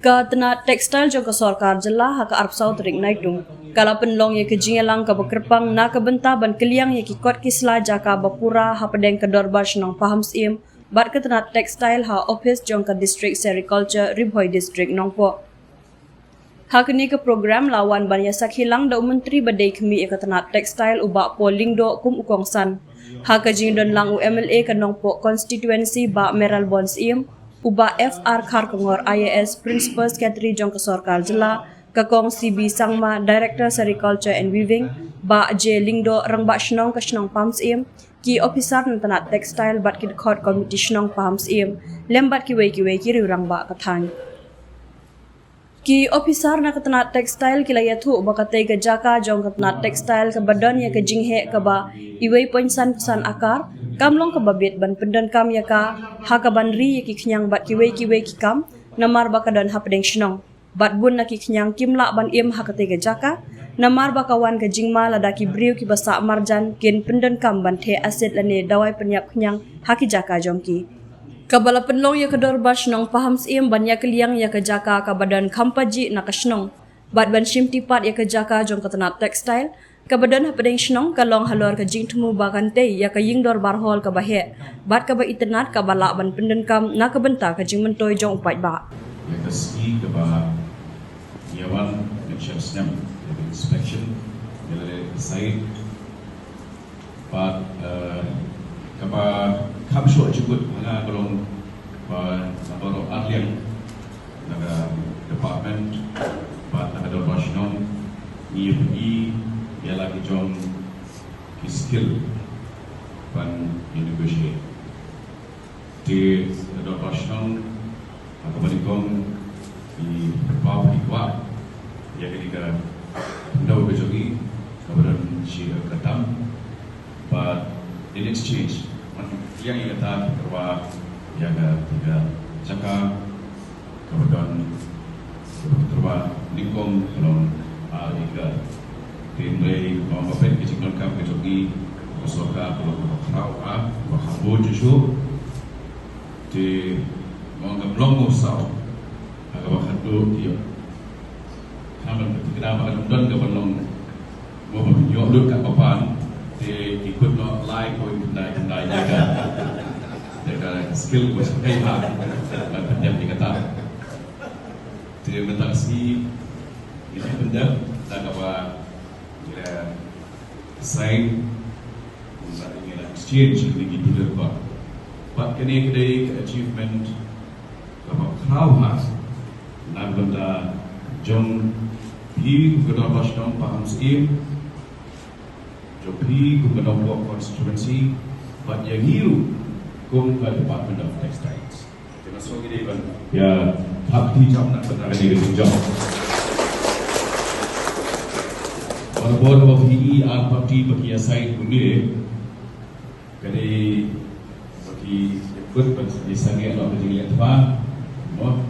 Ka tena tekstil jong ka sarkar jela ha ka arp saut ring naik dung. Kala penlong ye ke jingelang ka bekerpang na ka benta ban keliang ye ki kot kisla jaka bapura ha pedeng ka dorbash nong paham sim bat ka tena tekstil ha office jong ka district sericulture ribhoi district nong po. Hakini ke program lawan ban yasak hilang da menteri badai kemi ka tena tekstil uba polling do kum ukong san. Ha ka jing don lang UMLA ka nong po constituency ba Meral Bons im uba FR Khar Kongor IAS Principal Secretary jong ka sarkar jela kakong CB Sangma Director Sericulture and Weaving ba J Lingdo rang ba shnong ka shnong pams im ki officer ng tanat textile bat ki court committee shnong pams im lembat ki wei ki rang ba kathang ki officer na katanat textile kilayathu bakatay ka jaka jong katanat textile ka badan ya ka jinghe ka ba iway poinsan pesan akar kamlong ka babit ban pendan kam ya ka ha ka banri ya ki knyang bat ki kam namar ba kadan ha pedeng shnong bat bun na ki knyang kimla ban im ha katay ka jaka namar ba kawan ka jingma lada ki briu ki basa marjan kin pendan kam ban the aset lane dawai penyap knyang ha ki jaka jong ki Kabala penlong ya kedor bash nong paham sim ban ya keliang ya ke jaka ka badan kampaji na kasnong bat ban shim tipat ya ke jaka jong katanat textile ka badan ha pedeng shnong ka long halor ka jing temu bakante ya ka ying dor barhol ka bahe bat ka ba iternat ka bala ban penden kam na ka benta ka jing mentoy jong upat ba ya ka ski ka ba yawan mention snap inspection ya site but kapa kapsho cukup mana kalau kalau ahlian naga department bat naga dorbash-nong IFE ya lagi jom ki skill ban negotiate di dorbash-nong aku berikong di bawah di kuat ya ketika daw bejogi kemudian si ketam but in exchange yang kita terwa jaga tiga jaka kemudian terwa lingkong belum aliga timbre mau apa kecil kam kejogi soka belum tahu bahabo jusu di mau belum usau agak bahadu dia kami kita akan don ke belum mau menyodok ke papan he could not lie going to die jaga skill was very hard pendam dikata dia mentasi ini pendam tak apa kira sign untuk ini exchange lagi dulu pak but kini kedai achievement apa crowd has nak benda jom bi kedua pasang paham sim Jopi Gubernur Constituency, but yang hiu kum ke Department of Textiles. Terima kasih Dewan. Ya, abdi jam nak benar ini jam. Walaupun wafi al-abdi bagi asai bunyi, kali bagi ikut bagi sangat Allah berjaya tuan, no,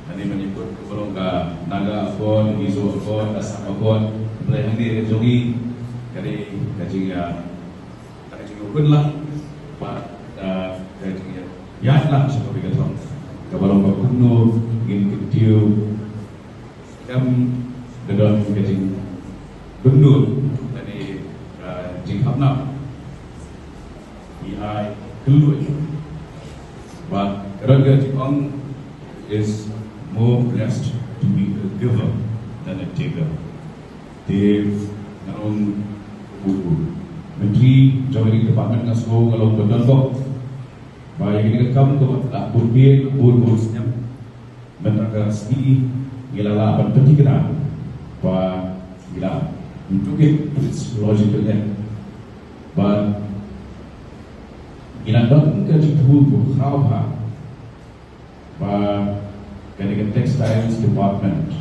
kali menyebut keberongga naga akon, izo akon, asap akon, mulai hari jogi. Kali kajian ukun lah, pak kajian ya lah seperti itu. Kalau kuno ingin kecil, kam gedon kajian benul dari jingkapna, ia keluar. But kerana jingkong is more blessed to be a giver than a taker. They narong Menteri Jawari Department Nasro kalau benar kok baik ini kam tu tak berbeza senyap mentera segi gila ban penting kena ba gila untuk it's logical end but gila dong ke jitu kau ba ketika textiles department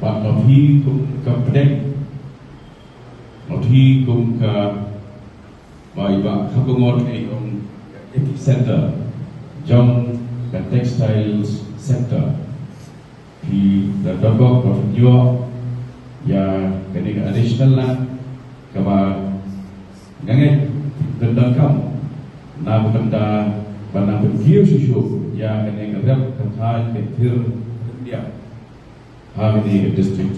but not he company not he kum ka baiba kabungot ay center jong ka textiles sector di dadogok profesio ya kini additional lah kaba nganget dendam kam na benda Bana pergi susu yang kena kerap kerja ketir dia. Kami di district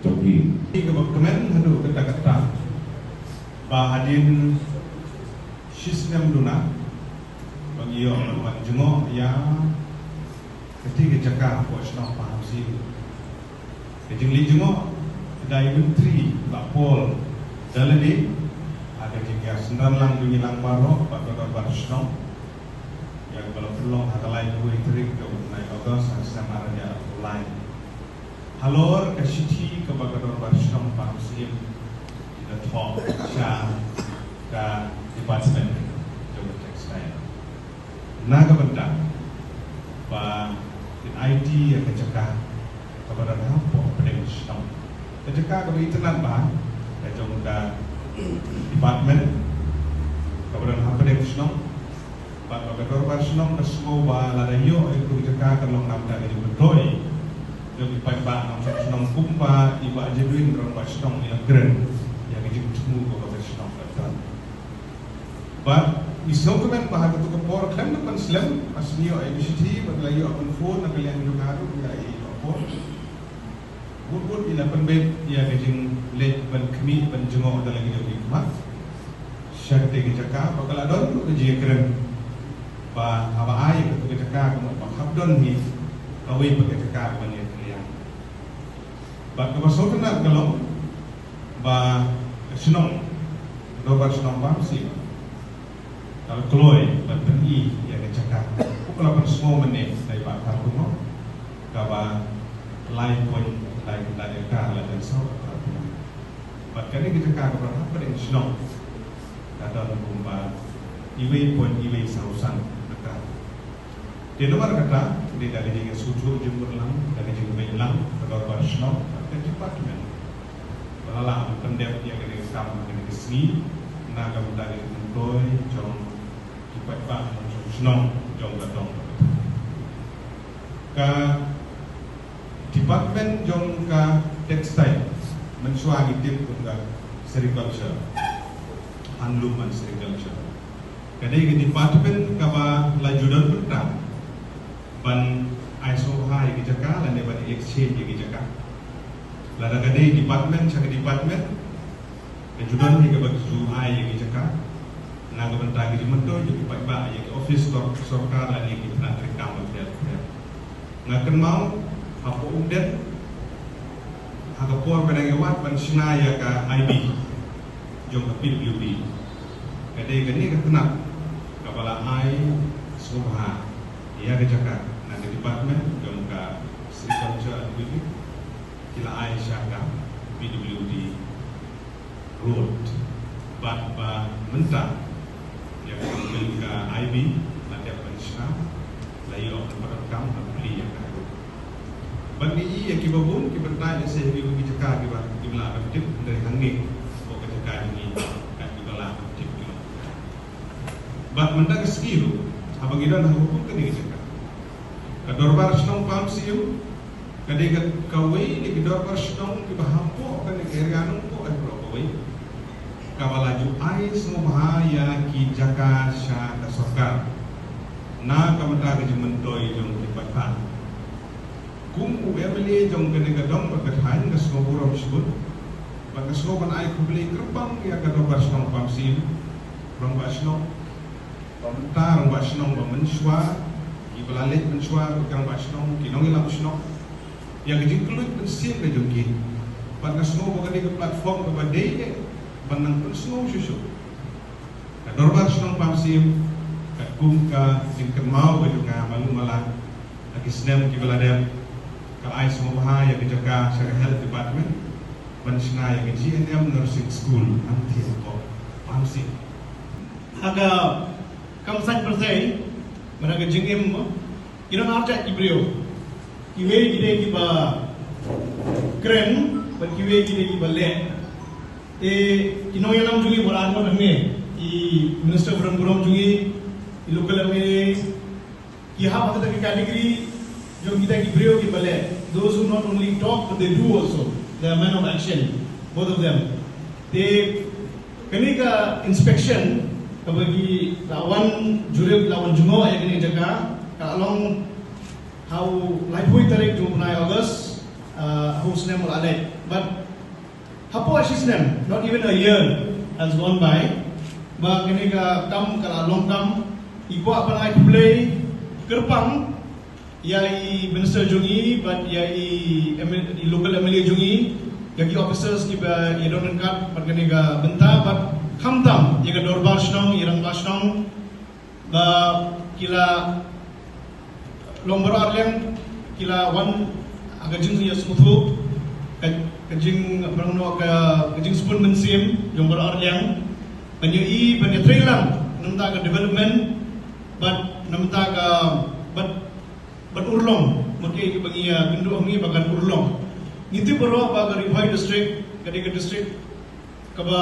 Jogi. Kemen hadu kata-kata bahadin sistem duna bagi orang jengok yang ketika cakap posno paham sih. Kejengli jengok dari menteri Pak Pol dalam ni ada tiga sendan lang dunia lang baru Pak Dr. Barsno yang kalau perlu hal lain dua terik ke naik August sama raja lain. Halor ke City ke Pak Dr. Barsno paham sih kita talk sah ke department job textile. Naga benda Pak IT yang kecekah kepada hampa penelitian. Kecekah kepada internet bah, kecong ke department kepada hampa penelitian. Pak Dr. Barsno kesemua bah ladayo itu kecekah kalau nak dah jadi betul. Jadi Pak Barsno kumpa iba jeduin orang Barsno yang keren yang jadi temu kepada Barsno betul. But isaukemen bahag tu kapor kan depan Islam asniyo IBCT baglayo akon phone na kalian jugado ya kapor bud ila penbet ya gajing let ban kemi ban jengo dalam hidup hikmat syakte ke jaka bagala don ke je keren ba hawa ai ke jaka ko ba habdon ni kawe ke jaka ban ya kalian ba ke basotna galong ba senong do ba senong ba si kalau keluar berpergi yang cakap, kalau semua menit dari Pak Kartumo, kawan lain pun lain dari kah dan so. Bahkan ini kita cakap berapa pada Islam, kata kumpa, iwe pun iwe sausan dekat. Di luar kata, di dari jaga suju jumur lang, dari jaga belang, kedua Islam, dan departemen. Balalah pendep yang ada kamu yang ada sini, naga dari mentoi, jom Pak Senong jom datang ke department jom ke textile mensuagi tim ke sericulture handloom and sericulture kadai ke department kaba lajudan pertama ban ISO high ke jaka lan ban exchange ke jaka lada kadai department cak department lajudan ke baju ai ke jaka naga bentang di mentor jadi pak yang office sorkar dan yang kita nak rekam dia. Ngakan mau apa umden agak puan pada ngewat pensina ya ke IB jom ke PWB. Kadai gani ke kena kepala I Subha ia ke Jakarta nanti department jom ke Agriculture PWB kila I Syaka PWD Road ba mentah yang ke IB nanti akan Islam layu orang perekam dan beli yang kaya bagi yang kibabun kibertanya saya bagi cekah kibala aktif dari hanging kok cekah ini kan kibala aktif kilo bat mendak skill abang idan hukum kan ini cekah kadorbar senong pamsiu kadai kawai di kadorbar senong kibahampo kan kirianung ko kawai kawalaju ai semua bahaya ki jaka sya ka sorkar na kamata ke mentoi jong dipatkan kum uemeli jong kene gadong berkathan ke semua buram sebut bagi semua ban ai kubli kerbang ya ka dobar senong pamsin rong basno pamta rong basno menswa ki balalet menswa kang basno ki nong ilam basno yang jingklut pensin ke jong ki bagi semua bagi ke platform ke badai panang personal susu. Kadorbar senang pamsim, kadkumka jingkan mau juga malu malah lagi senam kibala dem. Kalau ai semua bahaya kejaga secara health department, pensina yang GNM nursing school nanti untuk pamsim. Aga kamsan persai, mereka jingim, iron arca ibrio, kiwe gide kiba keren, kiwe gide kiba le. Inong yang nam jungi bolan mo nangme i minister buram jungi i local me ki ha bhagata ki category jo kita ki brio ki bale those who not only talk but they do also they are men of action both of them they kanika inspection kabagi lawan jurib lawan jungo yang ini jaga kalong how life hui tarik tu bunai August how snem mulai but hapo asisnem not even a year has gone by ba kini ka kam kalong kam ipo apa nai play kerpang yai minister jungi but yai local MLA jungi gagi officers ki ba yadon kat pat kini ga benta but khamtam ye ga dorbar shnong irang bashnong ba kila lombor arlem kila wan aga jing ya smuthu kajing barangno ka kajing spun mensim lombor arlem penyei penetrelang namta ka development but namta ka but urlong maki bangia gindu ngi bagan urlong ngiti baro ba ga Ribhai district kadika district kaba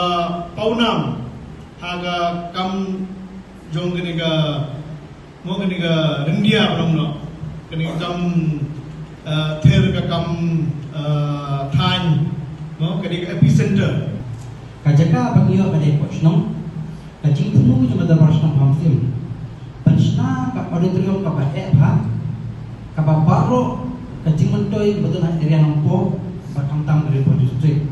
paunam haga kam jong geniga mo geniga rendia promno geniga kam ther ka kam than mo geniga epicenter kajaka bangio kade posno kajing temu juga dalam rasna pamsim pensna ka auditorium ka bae bha ka baro kajing mentoi betul area nampo batang tam dari district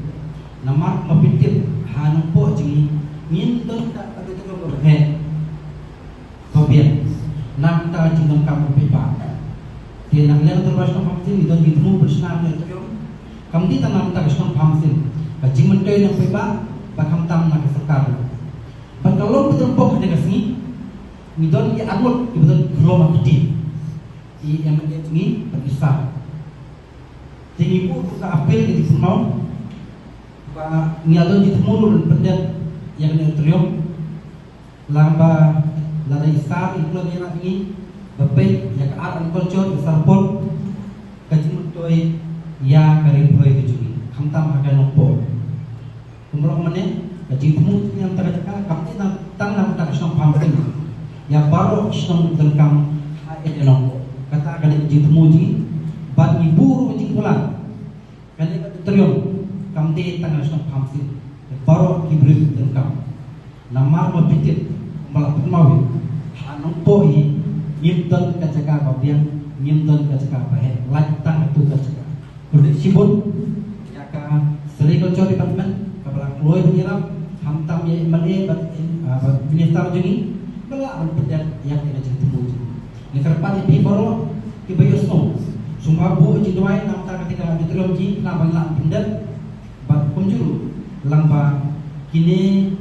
nama mapitit hanpo jing min don ka auditorium ka bae Sobian, nak ta jingam kamu pepa. Dia nak lihat terus nak pamsin, itu ditemu bersama dengan tu. Kamu di tangan tak kesana pamsin. Kajing menteri yang pepa, bakam tam nak serkar. Kalau betul pok ada kesini, midon dia anut, betul belum aktif. I yang ini berkisah. Tinggi pun buka apel di Pulau. Ba niadon ditemu dan pendet yang neutrium. Lamba lalai sar iklan yang ini bapai yang art and culture sarpol kajing mentoi ya kari boy kejuni kamtam akan nopo kumrong mana kajing temu yang terdekat kamti tang nak tak senang pamring ya baru senang dengkam ayat nopo kata kali kajing temu ji bat ibu kajing pulang kali kata terium kamti tang senang pamring baru kibrit dengkam namar mabitit malah mawi hanong poi nyimton kacaka babian nyimton kacaka bahe lantang itu kacaka kulit sibun yaka serikal cori department kapala kloy penyiram hamtam ya imane bat minister jengi bela berpedan yang tidak ketemu ni kerpan di boro kibayosno sumabu jidwai namta ketika auditorium ji nabang lang pendat bat penjuru langba kini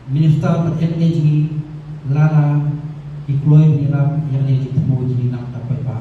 Minister MLA jengi Lara Ikloy Niram yang dia ketemu jadi nak dapat